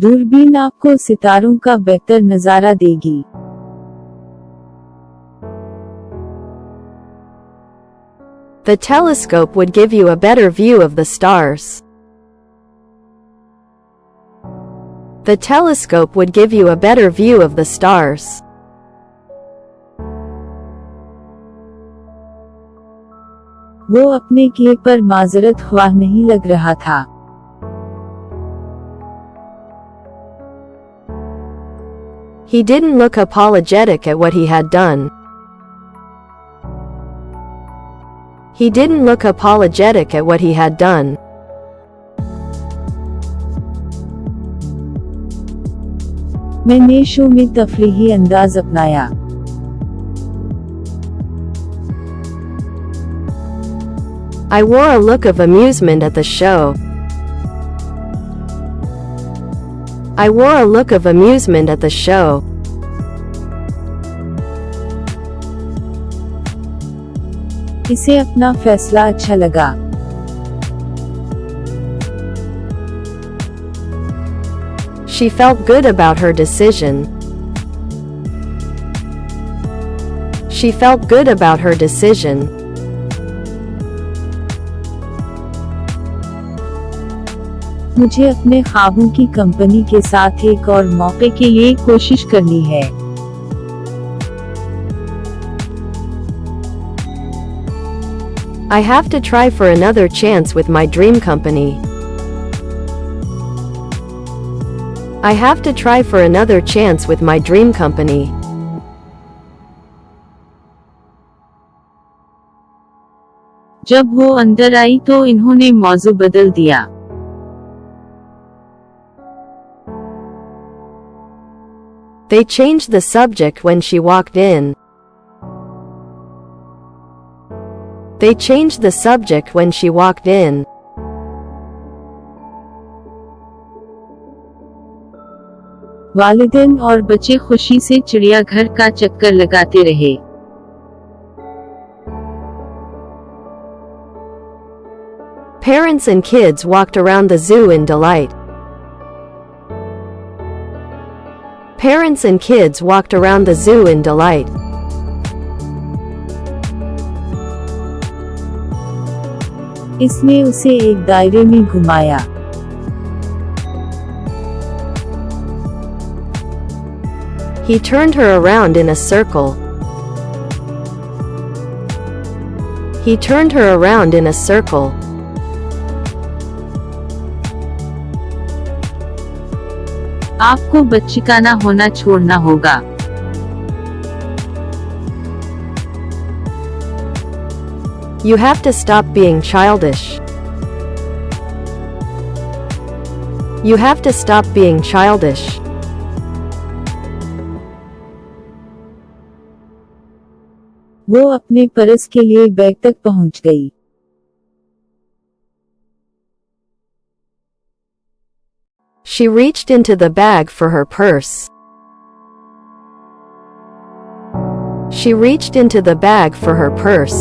دوربین آپ کو ستاروں کا بہتر نظارہ دے گی. The telescope would give you a better view of the stars. The telescope would give you a better view of the stars. وہ اپنے کیے پر معذرت خواہ نہیں لگ رہا تھا. He didn't look apologetic at what he had done. He didn't look apologetic at what he had done. میں نے شو میں تفریحی انداز اپنایا. I wore a look of amusement at the show. I wore a look of amusement at the show. اسے اپنا فیصلہ اچھا لگا. She felt good about her decision. She felt good about her decision. مجھے اپنے خوابوں کی کمپنی کے ساتھ ایک اور موقع کے لیے کوشش کرنی ہے. I have to try for another chance with my dream company. I have to try for another chance with my dream company. جب وہ اندر آئی تو انہوں نے موضوع بدل دیا. They changed the subject when she walked in. They changed the subject when she walked in. والدین اور بچے خوشی سے چڑیا گھر کا چکر لگاتے رہے. Parents and kids walked around the zoo in delight. Parents and kids walked around the zoo in delight. اس نے اسے ایک دائرے میں گھمایا. He turned her around in a circle. He turned her around in a circle. آپ کو بچگانہ ہونا چھوڑنا ہوگا. You have to stop being childish. You have to stop being childish. وہ اپنے پرس کے لیے بیگ تک پہنچ گئی. She reached into the bag for her purse. She reached into the bag for her purse.